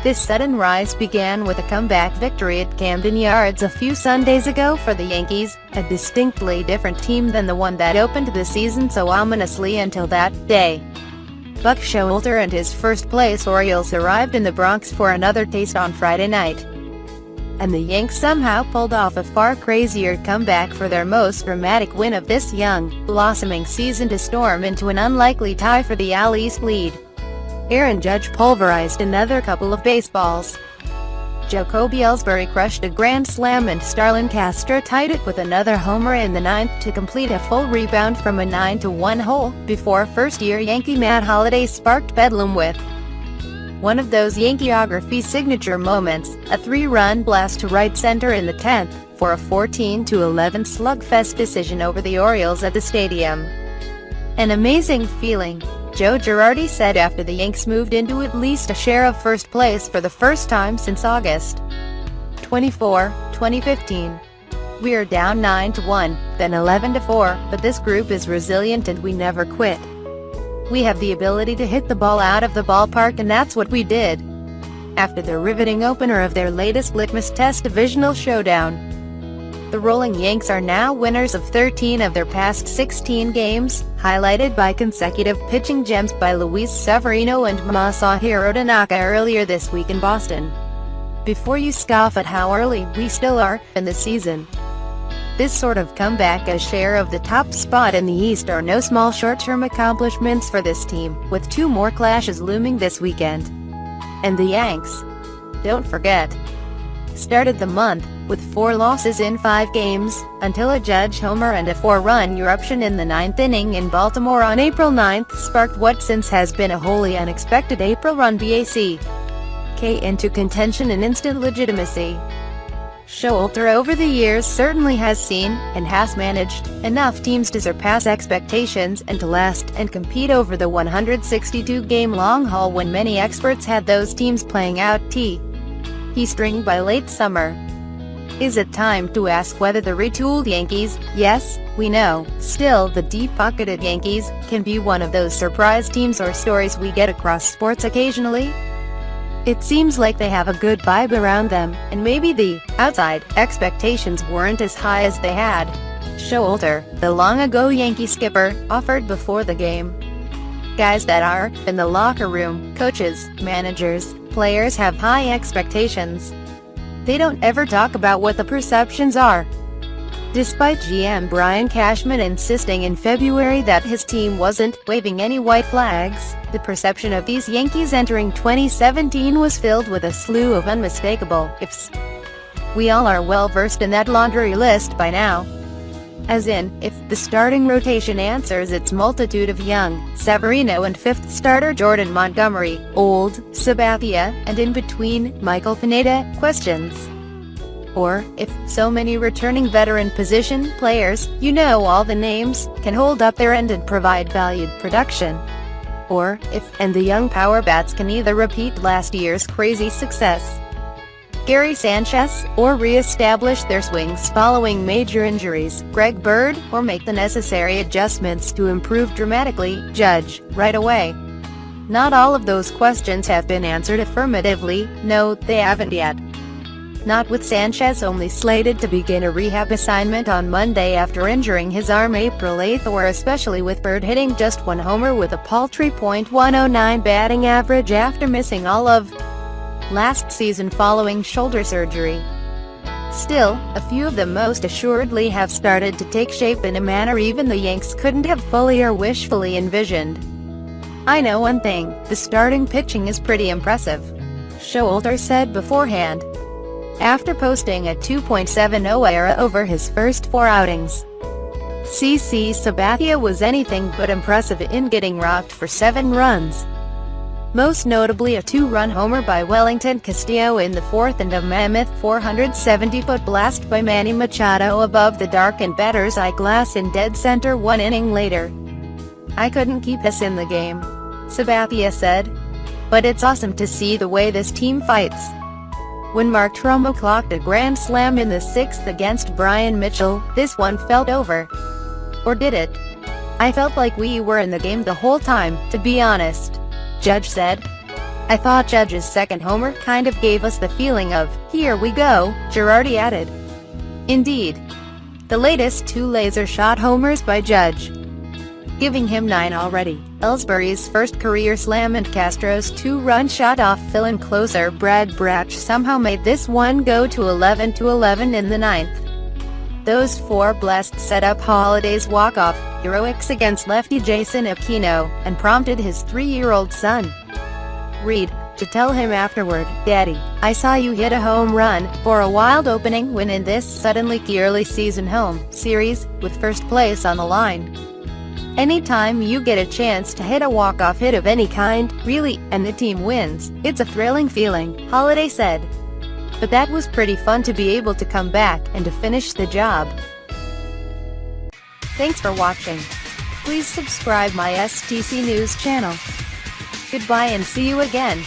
This sudden rise began with a comeback victory at Camden Yards a few Sundays ago for the Yankees, a distinctly different team than the one that opened the season so ominously until that day. Buck Showalter and his first-place Orioles arrived in the Bronx for another taste on Friday night. And the Yanks somehow pulled off a far crazier comeback for their most dramatic win of this young, blossoming season to storm into an unlikely tie for the AL East lead. Aaron Judge pulverized another couple of baseballs. Jacoby Ellsbury crushed a grand slam and Starlin Castro tied it with another homer in the ninth to complete a full rebound from a 9-1 hole, before first-year Yankee Matt Holliday sparked bedlam with one of those Yankeeography signature moments, a 3-run blast to right center in the 10th, for a 14-11 slugfest decision over the Orioles at the stadium. An amazing feeling, Joe Girardi said after the Yanks moved into at least a share of first place for the first time since August 24, 2015. We are down 9-1, then 11-4, but this group is resilient and we never quit. We have the ability to hit the ball out of the ballpark and that's what we did. After the riveting opener of their latest litmus test divisional showdown, the Rolling Yanks are now winners of 13 of their past 16 games, highlighted by consecutive pitching gems by Luis Severino and Masahiro Tanaka earlier this week in Boston. Before you scoff at how early we still are in the season, this sort of comeback as share of the top spot in the East are no small short-term accomplishments for this team, with 2 more clashes looming this weekend. And the Yanks, don't forget, started the month with 4 losses in 5 games, until a Judge homer and a 4-run eruption in the 9th inning in Baltimore on April 9 sparked what since has been a wholly unexpected April run BAC into contention and instant legitimacy. Showalter over the years certainly has seen, and has managed, enough teams to surpass expectations and to last and compete over the 162-game long haul when many experts had those teams playing out T string by late summer. Is it time to ask whether the retooled Yankees, yes, we know, still the deep-pocketed Yankees, can be one of those surprise teams or stories we get across sports occasionally? It seems like they have a good vibe around them, and maybe the outside expectations weren't as high as they had. Showalter, the long-ago Yankee skipper, offered before the game. Guys that are in the locker room, coaches, managers, players have high expectations. They don't ever talk about what the perceptions are. Despite GM Brian Cashman insisting in February that his team wasn't waving any white flags, the perception of these Yankees entering 2017 was filled with a slew of unmistakable ifs. We all are well versed in that laundry list by now. As in, if the starting rotation answers its multitude of young, Severino and 5th starter Jordan Montgomery, old, Sabathia, and in between, Michael Pineda, questions. Or, if so many returning veteran position players, you know all the names, can hold up their end and provide valued production. Or, if, and the young power bats can either repeat last year's crazy success, Gary Sanchez, or re-establish their swings following major injuries, Greg Bird, or make the necessary adjustments to improve dramatically, Judge, right away. Not all of those questions have been answered affirmatively, no, they haven't yet. Not with Sanchez only slated to begin a rehab assignment on Monday after injuring his arm April 8, or especially with Bird hitting just 1 homer with a paltry .109 batting average after missing all of last season following shoulder surgery. Still, a few of them most assuredly have started to take shape in a manner even the Yanks couldn't have fully or wishfully envisioned. I know one thing, the starting pitching is pretty impressive, Showalter said beforehand, after posting a 2.70 ERA over his first 4 outings. CC Sabathia was anything but impressive in getting rocked for 7 runs. Most notably a 2-run homer by Wellington Castillo in the 4th and a mammoth 470-foot blast by Manny Machado above the darkened batter's eyeglass in dead center 1 inning later. I couldn't keep us in the game, Sabathia said. But it's awesome to see the way this team fights. When Mark Trumbo clocked a grand slam in the 6th against Brian Mitchell, this one felt over. Or did it? I felt like we were in the game the whole time, to be honest, Judge said. I thought Judge's second homer kind of gave us the feeling of, here we go, Girardi added. Indeed. The latest 2 laser shot homers by Judge, giving him 9 already. Ellsbury's first career slam and Castro's 2-run shot off fill-in closer Brad Brach somehow made this one go to 11-11 in the 9th. Those 4 blasts set up Holiday's walk-off heroics against lefty Jason Aquino, and prompted his 3-year-old son, Reed, to tell him afterward, "Daddy, I saw you hit a home run," for a wild opening win in this suddenly key early season home series, with first place on the line. Anytime you get a chance to hit a walk-off hit of any kind, really, and the team wins, it's a thrilling feeling, Holiday said. But that was pretty fun to be able to come back and to finish the job. Thanks for watching. Please subscribe my STC News channel. Goodbye and see you again.